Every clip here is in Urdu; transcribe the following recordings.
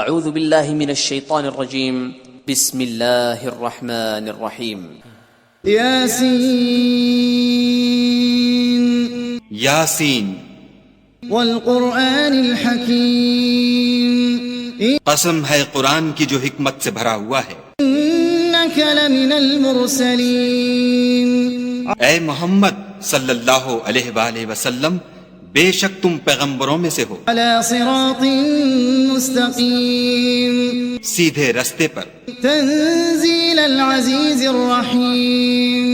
اعوذ باللہ من الشیطان الرجیم بسم اللہ الرحمن الرحیم یاسین یاسین والقرآن الحکیم قسم ہے قرآن کی جو حکمت سے بھرا ہوا ہے. انک لمن المرسلین اے محمد صلی اللہ علیہ وآلہ وسلم بے شک تم پیغمبروں میں سے ہو علی صراط مستقیم سیدھے رستے پر. تنزیل العزیز الرحیم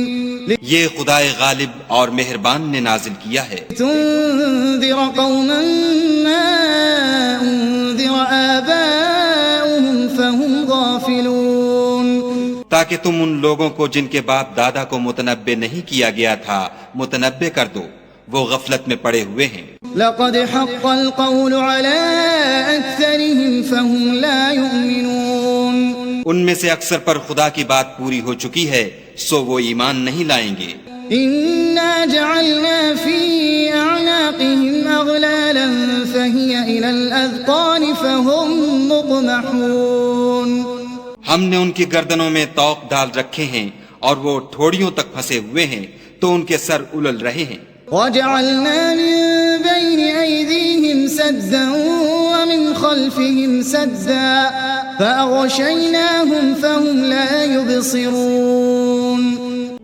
یہ خدائے غالب اور مہربان نے نازل کیا ہے تنذر قوما ما انذر آباؤهم فهم غافلون تاکہ تم ان لوگوں کو جن کے باپ دادا کو متنبع نہیں کیا گیا تھا متنبع کر دو، وہ غفلت میں پڑے ہوئے ہیں. لقد حق القول على أكثرهم فهم لا يؤمنون ان میں سے اکثر پر خدا کی بات پوری ہو چکی ہے سو وہ ایمان نہیں لائیں گے. إنا جعلنا في أعناقهم أغلالا فهي إلى الأذقان فهم مقمحون ہم نے ان کی گردنوں میں طوق ڈال رکھے ہیں اور وہ ٹھوڑیوں تک پھنسے ہوئے ہیں تو ان کے سر الل رہے ہیں. وجعلنا من بين أيديهم سدا ومن خلفهم سدا فأغشيناهم فهم لا يبصرون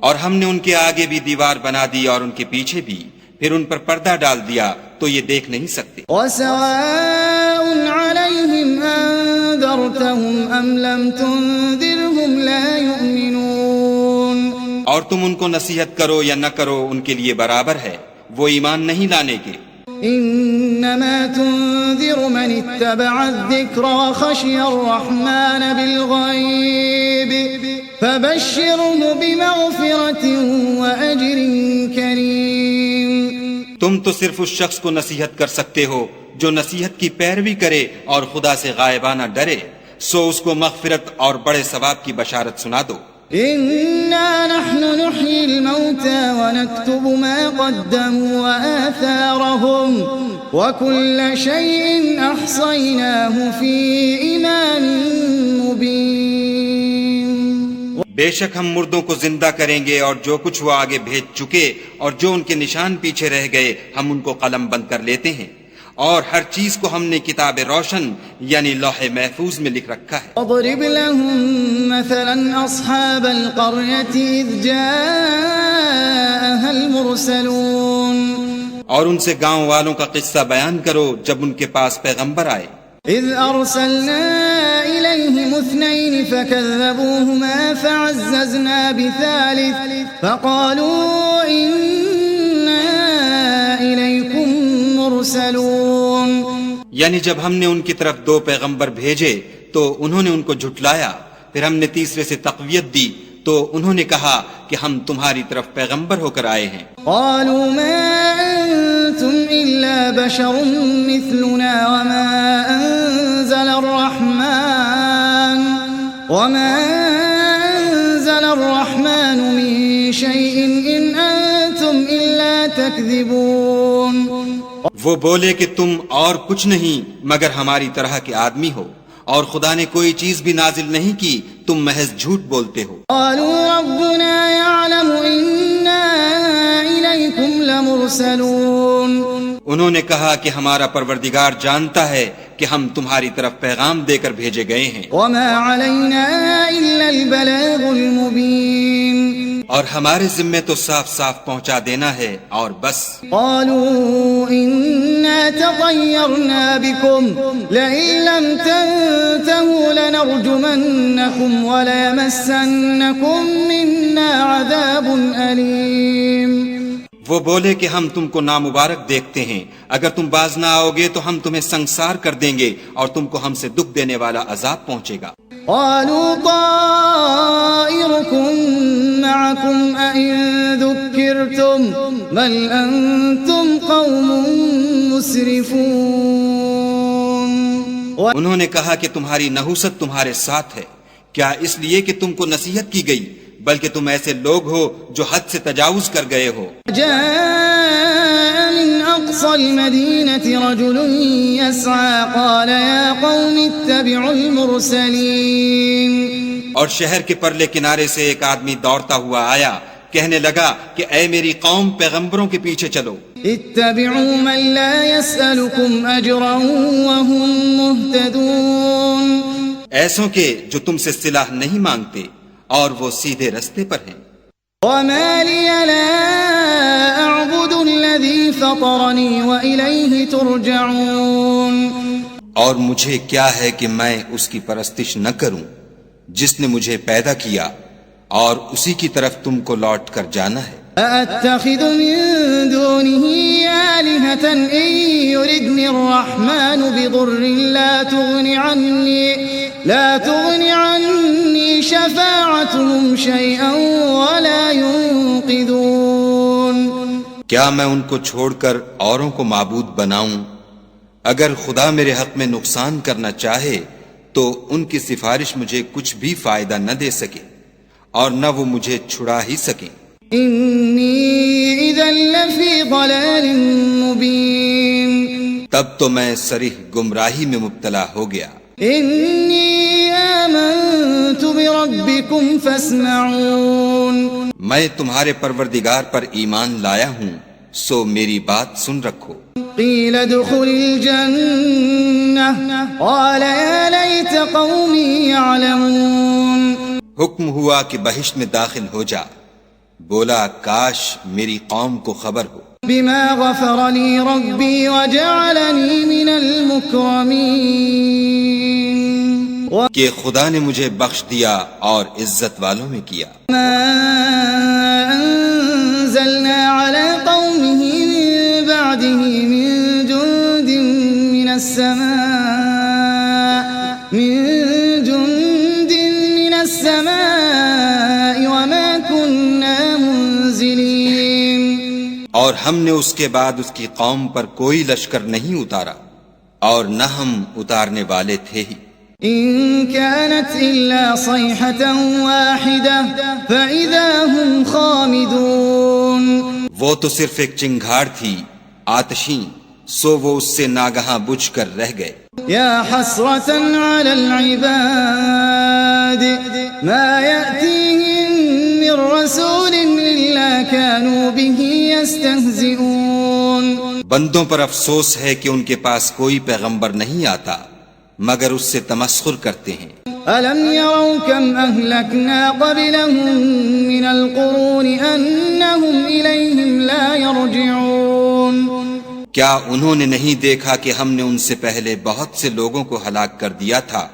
اور ہم نے ان کے آگے بھی دیوار بنا دی اور ان کے پیچھے بھی، پھر ان پر پردہ ڈال دیا تو یہ دیکھ نہیں سکتے. وسواء عليهم أنذرتهم أم لم تنذرهم لا يؤمنون اور تم ان کو نصیحت کرو یا نہ کرو ان کے لیے برابر ہے، وہ ایمان نہیں لانے کے. إنما تنذر من اتبع الذكر وخشي الرحمن بالغيب فبشره بمغفرة وأجر كريم. تم تو صرف اس شخص کو نصیحت کر سکتے ہو جو نصیحت کی پیروی کرے اور خدا سے غائبانہ ڈرے، سو اس کو مغفرت اور بڑے ثواب کی بشارت سنا دو. إنا نحن نحيي الموتى ونكتب ما قدموا وآثارهم وكل شيء أحصيناه في إمام مبين. بے شک ہم مردوں کو زندہ کریں گے اور جو کچھ وہ آگے بھیج چکے اور جو ان کے نشان پیچھے رہ گئے ہم ان کو قلم بند کر لیتے ہیں، اور ہر چیز کو ہم نے کتاب روشن یعنی لوح محفوظ میں لکھ رکھا ہے. اضرب لهم مثلا أصحاب القرية إذ جاءها المرسلون اور ان سے گاؤں والوں کا قصہ بیان کرو جب ان کے پاس پیغمبر آئے. إذ أرسلنا إليهم 2 فكذبوهما فعززنا بثالث فقالوا إنا إليكم مرسلون. یعنی جب ہم نے ان کی طرف 2 پیغمبر بھیجے تو انہوں نے ان کو جھٹلایا، پھر ہم نے تیسرے سے تقویت دی تو انہوں نے کہا کہ ہم تمہاری طرف پیغمبر ہو کر آئے ہیں. قالوا ما أنتم إلا بشر مثلنا وما أنزل الرحمن من شيء إن أنتم إلا تكذبون. وہ بولے کہ تم اور کچھ نہیں مگر ہماری طرح کے آدمی ہو، اور خدا نے کوئی چیز بھی نازل نہیں کی، تم محض جھوٹ بولتے ہو. قالوا ربنا يعلم إنا إليكم لمرسلون. انہوں نے کہا کہ ہمارا پروردگار جانتا ہے کہ ہم تمہاری طرف پیغام دے کر بھیجے گئے ہیں، وما علينا إلا البلاغ المبين. اور ہمارے ذمے تو صاف صاف پہنچا دینا ہے اور بس. قالوا إنا تطيرنا بكم لئن لم تنتهوا لنرجمنكم وليمسنكم منا عذاب أليم. وہ بولے کہ ہم تم کو نامبارک دیکھتے ہیں، اگر تم باز نہ آؤ گے تو ہم تمہیں سنسار کر دیں گے اور تم کو ہم سے دکھ دینے والا عذاب پہنچے گا. قالوا طائركم معكم أئن ذكرتم بل أنتم قوم مسرفون. انہوں نے کہا کہ تمہاری نحوست تمہارے ساتھ ہے، کیا اس لیے کہ تم کو نصیحت کی گئی، بلکہ تم ایسے لوگ ہو جو حد سے تجاوز کر گئے ہو. جاء من أقصى المدينة رجل يسعى قال يا قوم اتبعوا المرسلين. اور شہر کے پرلے کنارے سے ایک آدمی دوڑتا ہوا آیا، کہنے لگا کہ اے میری قوم، پیغمبروں کے پیچھے چلو. اتبعوا من لا يسألكم أجرا وهم مهتدون. ایسوں کے جو تم سے صلہ نہیں مانگتے اور وہ سیدھے رستے پر ہیں. وما لي لا أعبد الذي فطرني وإليه ترجعون. اور مجھے کیا ہے کہ میں اس کی پرستش نہ کروں جس نے مجھے پیدا کیا اور اسی کی طرف تم کو لوٹ کر جانا ہے. أأتخذ من دونه آلهة إن يردني الرحمن بضر لا تغن عني شفاعتهم شيئا ولا ينقذون. کیا میں ان کو چھوڑ کر اوروں کو معبود بناؤں؟ اگر خدا میرے حق میں نقصان کرنا چاہے تو ان کی سفارش مجھے کچھ بھی فائدہ نہ دے سکے اور نہ وہ مجھے چھڑا ہی سکیں. انی اذا لفی ضلال مبین. تب تو میں صریح گمراہی میں مبتلا ہو گیا. انی آمنت بربکم فاسمعون. میں تمہارے پروردگار پر ایمان لایا ہوں سو میری بات سن رکھو. قیل ادخل الجنہ قال یا لیت قومی یعلمون. حکم ہوا کہ بہشت میں داخل ہو جا. بولا کاش میری قوم کو خبر ہو. بما غفر لی ربی وجعلنی من المکرمین. کہ خدا نے مجھے بخش دیا اور عزت والوں میں کیا. ما انزلنا على قومه من بعده من جند من السماء وما كنا منزلين. اور ہم نے اس کے بعد اس کی قوم پر کوئی لشکر نہیں اتارا اور نہ ہم اتارنے والے تھے ہی. إن كانت إلا صيحة واحدة فإذا هم خامدون. وہ تو صرف ایک چنگھاڑ تھی آتشیں، سو وہ اس سے ناگہاں بجھ کر رہ گئے. يا حسرة على العباد ما يأتيهم من رسول إلا كانوا به يستهزئون. بندوں پر افسوس ہے کہ ان کے پاس کوئی پیغمبر نہیں آتا مگر اس سے تمسخر کرتے ہیں. ألم يروا كم أهلكنا قبلهم من القرون أنهم إليهم لا يرجعون. کیا انہوں نے نہیں دیکھا کہ ہم نے ان سے پہلے بہت سے لوگوں کو ہلاک کر دیا تھا،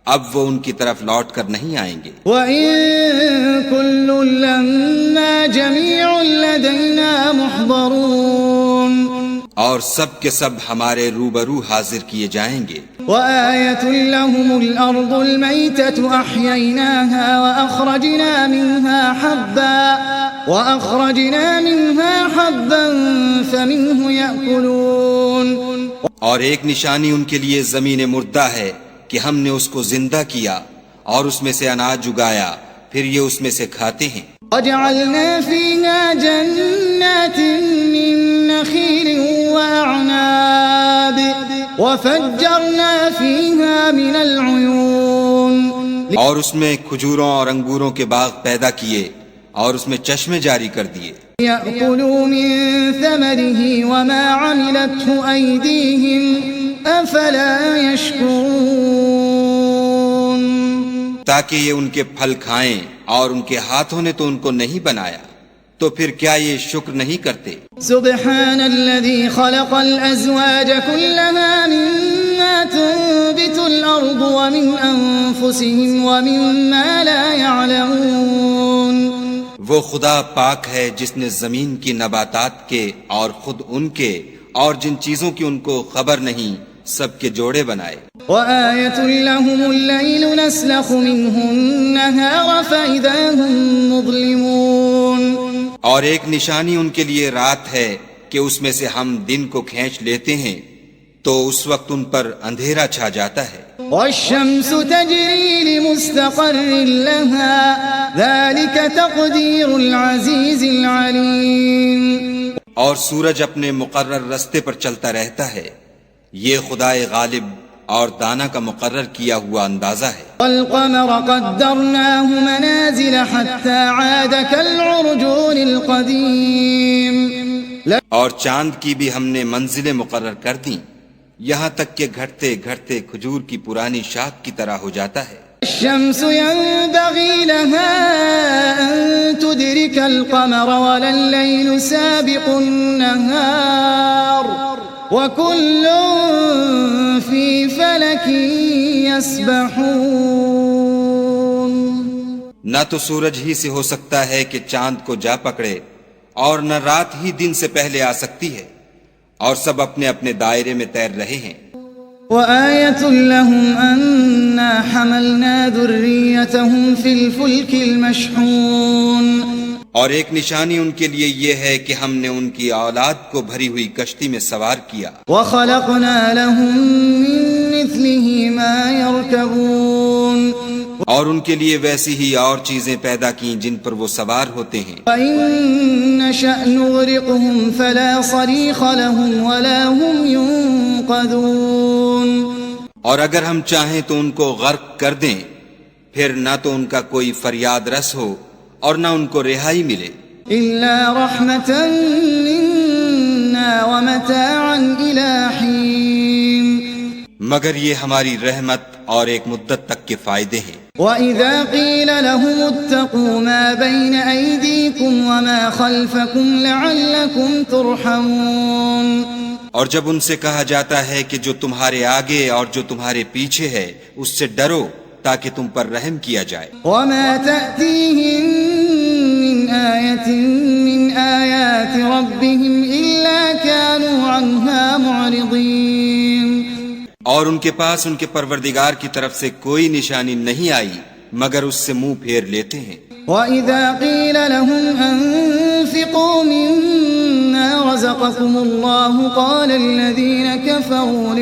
اب وہ ان کی طرف لوٹ کر نہیں آئیں گے. وَإِن كُلٌّ لَّمَّا جَمِيعٌ لَّدَيْنَا مُحْضَرُونَ. اور سب کے سب ہمارے روبرو حاضر کیے جائیں گے. وآية لهم الأرض الميتة أحييناها وأخرجنا منها حبا فمنه يأكلون. اور ایک نشانی ان کے لیے زمین مردہ ہے کہ ہم نے اس کو زندہ کیا اور اس میں سے اناج اگایا، پھر یہ اس میں سے کھاتے ہیں. وجعلنا فيها جنات من نخيل وأعناب وفجرنا فيها من العيون. اور اس میں کھجوروں اور انگوروں کے باغ پیدا کیے اور اس میں چشمے جاری کر دیے. يأكلوا من ثمره وما عملته أيديهم أفلا يشكرون. تاکہ یہ ان کے پھل کھائیں اور ان کے ہاتھوں نے تو ان کو نہیں بنایا، تو پھر کیا یہ شکر نہیں کرتے؟ سبحان الذي خلق الأزواج كلها مما تنبت الأرض ومن أنفسهم ومما لا يعلمون. وہ خدا پاک ہے جس نے زمین کی نباتات کے اور خود ان کے اور جن چیزوں کی ان کو خبر نہیں سب کے جوڑے بنائے. وآية لهم الليل نسلخ منه النهار فإذا هم مظلمون. اور ایک نشانی ان کے لیے رات ہے کہ اس میں سے ہم دن کو کھینچ لیتے ہیں تو اس وقت ان پر اندھیرا چھا جاتا ہے. والشمس تجري لمستقر لها ذلك تقدير العزيز العليم. اور سورج اپنے مقرر رستے پر چلتا رہتا ہے، یہ خدائے غالب اور دانا کا مقرر کیا ہوا اندازہ ہے۔ والقمر قدرناه منازل حتى عاد كالعرجون القديم اور چاند کی بھی ہم نے منزلیں مقرر کر دیں، یہاں تک کہ گھٹتے گھٹتے کھجور کی پرانی شاخ کی طرح ہو جاتا ہے۔ الشمس ينبغي لها أن تدرك القمر ولا الليل سابق النهار وكل في فلك يسبحون۔ نہ تو سورج ہی سے ہو سکتا ہے کہ چاند کو جا پکڑے، اور نہ رات ہی دن سے پہلے آ سکتی ہے، اور سب اپنے اپنے دائرے میں تیر رہے ہیں۔ وآية لهم أنا حملنا ذريتهم في الفلك المشحون۔ اور ایک نشانی ان کے لیے یہ ہے کہ ہم نے ان کی اولاد کو بھری ہوئی کشتی میں سوار کیا، وخلقنا لهم من مثله ما يركبون۔ اور ان کے لیے ویسی ہی اور چیزیں پیدا کیں جن پر وہ سوار ہوتے ہیں۔ وإن نشأ نغرقهم فلا صريخ لهم ولا هم ينقذون۔ اور اگر ہم چاہیں تو ان کو غرق کر دیں، پھر نہ تو ان کا کوئی فریاد رس ہو اور نہ ان کو رہائی ملے۔ إلا رحمة منا ومتاعا إلى حين۔ مگر یہ ہماری رحمت اور ایک مدت تک کے فائدے ہیں۔ وَإِذَا قِيلَ لَهُمُ اتَّقُوا مَا بَيْنَ أَيْدِيكُمْ وَمَا خَلْفَكُمْ لَعَلَّكُمْ تُرْحَمُونَ۔ اور جب ان سے کہا جاتا ہے کہ جو تمہارے آگے اور جو تمہارے پیچھے ہے اس سے ڈرو تاکہ تم پر رحم کیا جائے۔ وَمَا تَأْتِيهِم مِّنْ آيَةٍ مِّنْ آيَاتِ رَبِّهِمْ إِلَّا كَانُوا عَنْهَا مُعْرِضِينَ۔ اور ان کے پاس ان کے پروردگار کی طرف سے کوئی نشانی نہیں آئی مگر اس سے منہ پھیر لیتے ہیں۔ وَإِذَا قِيلَ لَهُمْ أَنفِقُوا مِمَّا رَزَقَكُمُ اللَّهُ قَالَ الَّذِينَ كَفَرُوا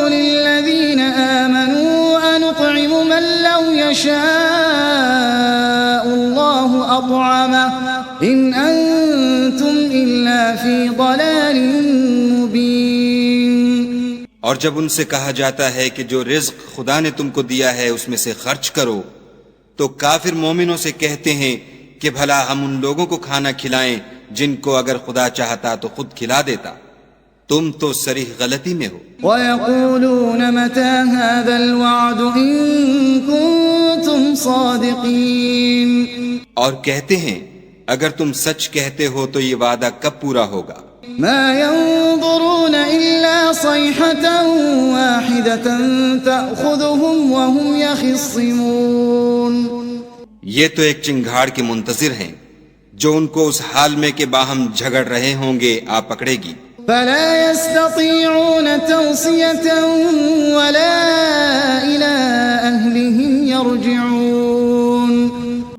لِلَّذِينَ آمَنُوا أَنُطْعِمُ مَن لَّوْ يَشَاءُ اللَّهُ أَطْعَمَهُ إِنْ أَنتُمْ إِلَّا فِي ضَلَالٍ مُّبِينٍ۔ اور جب ان سے کہا جاتا ہے کہ جو رزق خدا نے تم کو دیا ہے اس میں سے خرچ کرو، تو کافر مومنوں سے کہتے ہیں کہ بھلا ہم ان لوگوں کو کھانا کھلائیں جن کو اگر خدا چاہتا تو خود کھلا دیتا، تم تو صریح غلطی میں ہو۔ وَيَقُولُونَ مَتَى هَذَا الْوَعْدُ إِن كُنتُمْ صَادِقِينَ۔ اور کہتے ہیں اگر تم سچ کہتے ہو تو یہ وعدہ کب پورا ہوگا؟ ما ينظرون إلا صيحة واحدة تأخذهم وهم يخصمون۔ یہ تو ایک چنگھاڑ کے منتظر ہیں جو ان کو اس حال میں کہ باہم جھگڑ رہے ہوں گے آ پکڑے گی۔ فلا يستطيعون توصية ولا إلى أهلهم يرجعون۔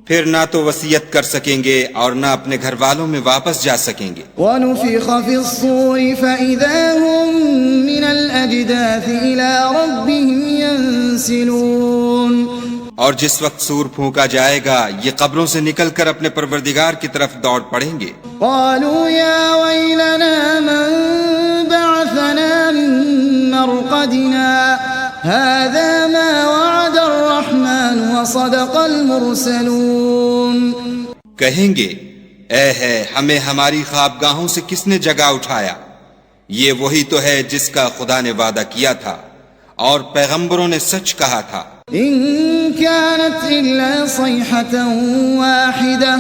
پھر نہ تو وصیت کر سکیں گے اور نہ اپنے گھر والوں میں واپس جا سکیں گے۔ ونفخ في الصور فإذا هم من الأجداث إلى ربهم ينسلون۔ اور جس وقت سور پھونکا جائے گا یہ قبروں سے نکل کر اپنے پروردگار کی طرف دوڑ پڑیں گے۔ قالوا يا ويلنا من بعثنا من مرقدنا هذا ما وعد الرحمن وصدق المرسلون۔ کہیں گے اے ہے ہمیں ہماری خوابگاہوں سے کس نے جگا اٹھایا، یہ وہی تو ہے جس کا خدا نے وعدہ کیا تھا اور پیغمبروں نے سچ کہا تھا۔ إن كانت إلا صيحة واحدة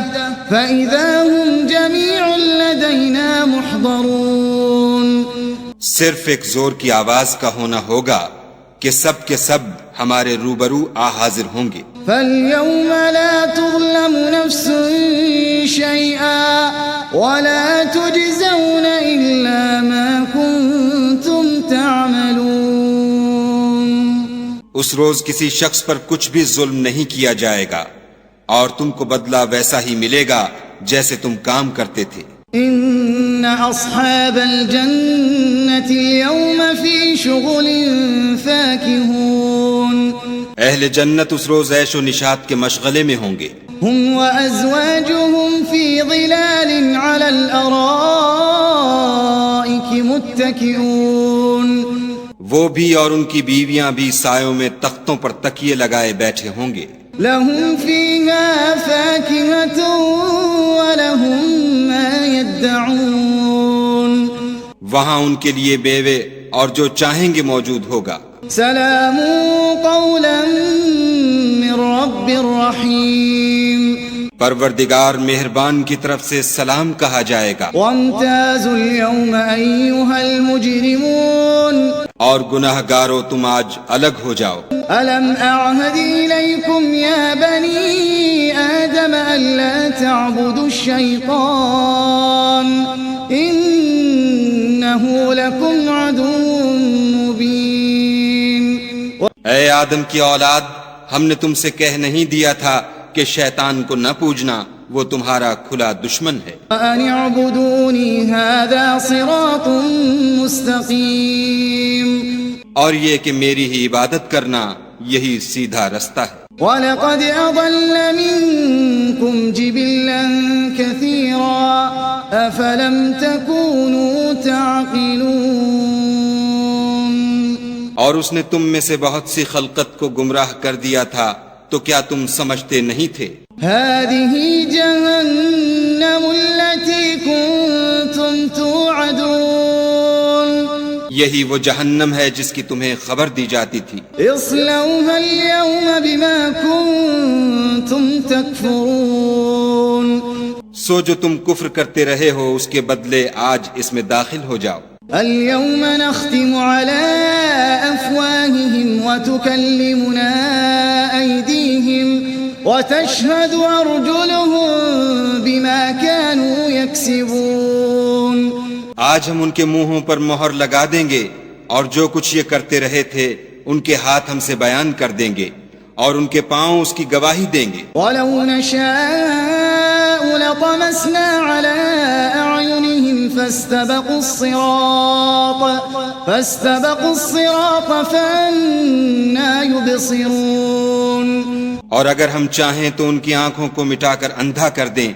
فإذا هم جميع لدينا محضرون۔ صرف ایک زور کی آواز کا ہونا ہوگا کہ سب کے سب ہمارے روبرو آ حاضر ہوں گے۔ فاليوم لا تظلم نفس شيئا ولا تجزون إلا ما كنتم تعملون۔ اس روز کسی شخص پر کچھ بھی ظلم نہیں کیا جائے گا اور تم کو بدلہ ویسا ہی ملے گا جیسے تم کام کرتے تھے۔ ان اصحاب الجنة اليوم في شغل فاكهون۔ اہل جنت اس روز عیش و نشاط کے مشغلے میں ہوں گے۔ هم وأزواجهم في ظلال على الأرائك متكئون وہ بھی اور ان کی بیویاں بھی سایوں میں تختوں پر تکیے لگائے بیٹھے ہوں گے. لهم فيها فاكهة ولهم ما يدعون وہاں ان کے لیے بیوے اور جو چاہیں گے موجود ہوگا. سلام قولا من رب رحیم پروردگار مہربان کی طرف سے سلام کہا جائے گا. وامتازوا اليوم أيها المجرمون اور گناہ گارو تم آج الگ ہو جاؤ. ألم أعهد إليكم يا بني آدم ألا تعبدوا الشيطان إنه لكم عدو مبين. اے آدم کی اولاد، ہم نے تم سے کہہ نہیں دیا تھا کہ شیطان کو نہ پوجنا، وہ تمہارا کھلا دشمن ہے. وأن اعبدوني هذا صراط مستقيم اور یہ کہ میری ہی عبادت کرنا یہی سیدھا رستہ ہے. وَلَقَدْ أَضَلَّ مِنكُمْ جِبِلًّا كَثِيرًا أَفَلَمْ تَكُونُوا تَعْقِلُونَ اور اس نے تم میں سے بہت سی خلقت کو گمراہ کر دیا تھا، تو کیا تم سمجھتے نہیں تھے؟ هَذِهِ جَهَنَّمُ الَّتِي كُنتُمْ تُوعَدُونَ یہی وہ جہنم ہے جس کی تمہیں خبر دی جاتی تھی. اصلوها اليوم بما كنتم تكفرون سو جو تم کفر کرتے رہے ہو اس کے بدلے آج اس میں داخل ہو جاؤ. اليوم نختم على أفواههم وتكلمنا أيديهم وتشهد أرجلهم بما كانوا يكسبون. آج ہم ان کے منہوں پر مہر لگا دیں گے اور جو کچھ یہ کرتے رہے تھے ان کے ہاتھ ہم سے بیان کر دیں گے اور ان کے پاؤں اس کی گواہی دیں گے. وَلَوْ نَشَاءُ لَطَمَسْنَا عَلَىٰ أَعْيُنِهِمْ فَاسْتَبَقُوا الصِّرَاطَ فَأَنَّىٰ يُبْصِرُونَ. اور اگر ہم چاہیں تو ان کی آنکھوں کو مٹا کر اندھا کر دیں،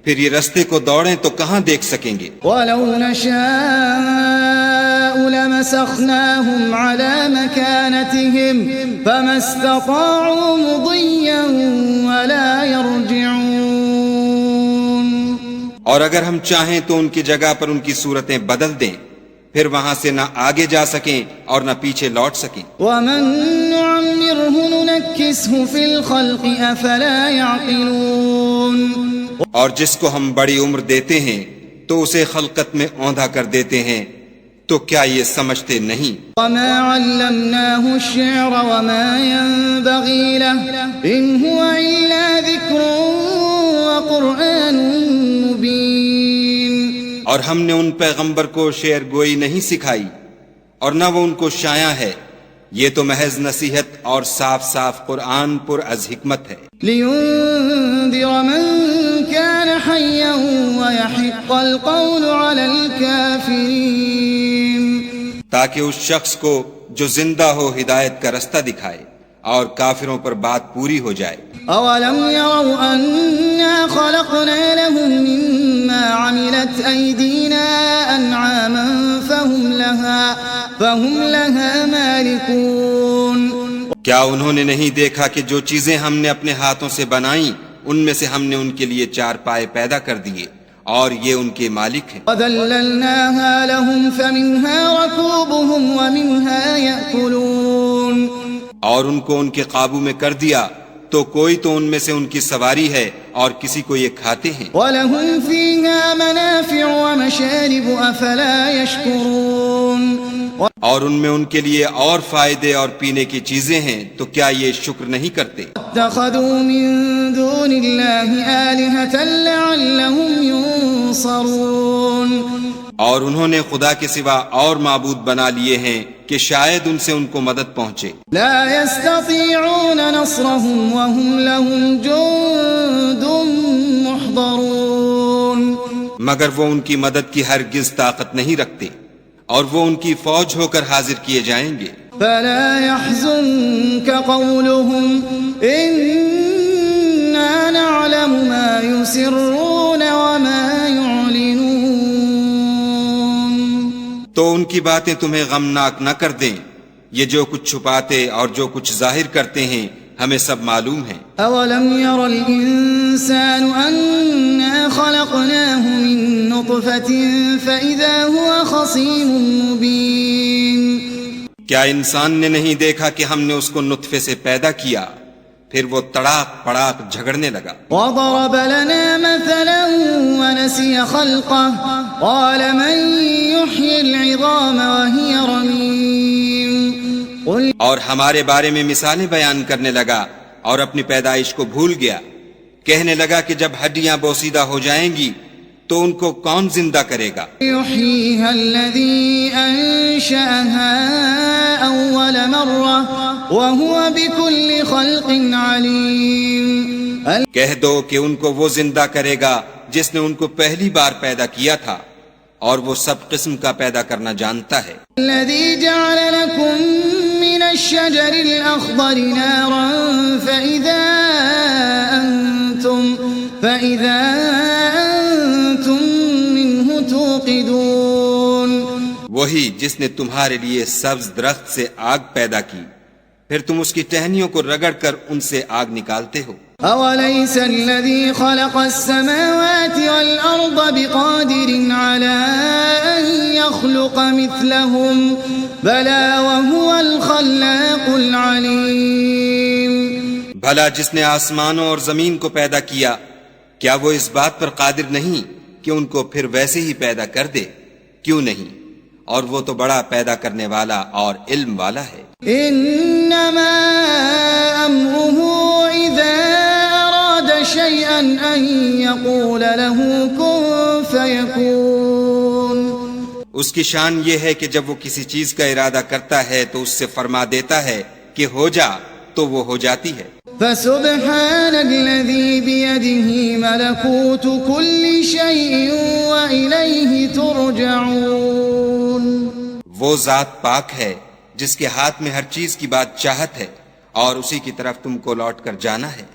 پھر یہ رستے کو دوڑیں تو کہاں دیکھ سکیں گے. وَلَوْ نَشَاءُ لَمَسَخْنَاهُمْ عَلَىٰ مَكَانَتِهِمْ فَمَا اسْتَطَاعُوا مُضِيًّا وَلَا يَرْجِعُونَ. اور اگر ہم چاہیں تو ان کی جگہ پر ان کی صورتیں بدل دیں، پھر وہاں سے نہ آگے جا سکیں اور نہ پیچھے لوٹ سکیں. وَمَن نُّعَمِّرْهُ نُنَكِّسْهُ فِي الْخَلْقِ أَفَلَا يَعْقِلُونَ. اور جس کو ہم بڑی عمر دیتے ہیں تو اسے خلقت میں اوندھا کر دیتے ہیں، تو کیا یہ سمجھتے نہیں؟ وَمَا عَلَّمْنَاهُ الشِّعْرَ وَمَا يَنبَغِي لَهُ إِنْ هُوَ إِلَّا ذِكْرٌ وَقُرْآنٌ مُّبِينٌ. اور ہم نے ان پیغمبر کو شعر گوئی نہیں سکھائی اور نہ وہ ان کو شایع ہے، یہ تو محض نصیحت اور صاف صاف قرآن پر از حکمت ہے. لِيُنذِرَ مَن كَانَ حَيًّا وَيَحِقَّ الْقَوْلُ عَلَى الْكَافِرِينَ. تاکہ اس شخص کو جو زندہ ہو ہدایت کا رستہ دکھائے اور کافروں پر بات پوری ہو جائے. أَوَلَمْ يَرَوْا أَنَّا خَلَقْنَا لَهُم مِّمَّا عَمِلَتْ أَيْدِينَا أَنْعَامًا فَهُمْ لَهَا مَالِكُونَ. کیا انہوں نے نہیں دیکھا کہ جو چیزیں ہم نے اپنے ہاتھوں سے بنائیں ان میں سے ہم نے ان کے لیے چار پائے پیدا کر دیے اور یہ ان کے مالک ہیں. وَذَلَّلْنَاهَا لَهُمْ فَمِنْهَا رَكُوبُهُمْ وَمِنْهَا يَأْكُلُونَ. اور ان کو ان کے قابو میں کر دیا تو کوئی تو ان میں سے ان کی سواری ہے اور کسی کو یہ کھاتے ہیں. وَلَهُمْ فِيهَا مَنَافِعُ وَمَشَارِبُ أَفَلَا يَشْكُرُونَ. اور ان میں ان کے لیے اور فائدے اور پینے کی چیزیں ہیں، تو کیا یہ شکر نہیں کرتے؟ اتخذوا من دون الله آلهة لعلهم ينصرون. اور انہوں نے خدا کے سوا اور معبود بنا لیے ہیں کہ شاید ان سے ان کو مدد پہنچے. لا يستطيعون نصرهم وهم لهم جند محضرون. مگر وہ ان کی مدد کی ہرگز طاقت نہیں رکھتے اور وہ ان کی فوج ہو کر حاضر کیے جائیں گے. فلا يحزنك قولهم إن إنا نعلم ما يسرون وما يعلنون. تو ان کی باتیں تمہیں غمناک نہ کر دیں، یہ جو کچھ چھپاتے اور جو کچھ ظاہر کرتے ہیں ہمیں سب معلوم ہے. أولم ير الإنسان أنا خلقناه من نطفة فإذا هو خصيم مبين. کیا انسان نے نہیں دیکھا کہ ہم نے اس کو نطفے سے پیدا کیا، پھر وہ تڑاک پڑاک جھگڑنے لگا. وضرب لنا مثلا ونسي خلقه قال من يحيي العظام وهي رميم. اور ہمارے بارے میں مثالیں بیان کرنے لگا اور اپنی پیدائش کو بھول گیا. کہنے لگا کہ جب ہڈیاں بوسیدہ ہو جائیں گی تو ان کو کون زندہ کرے گا؟ يحييها الذي أنشأها أول مرة وهو بكل خلق عليم. کہہ دو کہ ان کو وہ زندہ کرے گا جس نے ان کو پہلی بار پیدا کیا تھا اور وہ سب قسم کا پیدا کرنا جانتا ہے. الذي جعل لكم من الشجر الأخضر نارا فإذا أنتم منه توقدون. وہی جس نے تمہارے لیے سبز درخت سے آگ پیدا کی، پھر تم اس کی ٹہنیوں کو رگڑ کر ان سے آگ نکالتے ہو. أوليس الذي خلق السماوات والأرض بقادر على أن يخلق مثلهم بلى وهو الخلاق العليم. بھلا جس نے آسمانوں اور زمین کو پیدا کیا، کیا وہ اس بات پر قادر نہیں کہ ان کو پھر ویسے ہی پیدا کر دے؟ کیوں نہیں، اور وہ تو بڑا پیدا کرنے والا اور علم والا ہے. إنما أمره إذا شيئا أن يقول له كن فيكون. اس کی شان یہ ہے کہ جب وہ کسی چیز کا ارادہ کرتا ہے تو اس سے فرما دیتا ہے کہ ہو جا، تو وہ ہو جاتی ہے. فسبحان الذي بيده ملكوت كل شيء وإليه ترجعون. وہ ذات پاک ہے جس کے ہاتھ میں ہر چیز کی بات چاہت ہے اور اسی کی طرف تم کو لوٹ کر جانا ہے.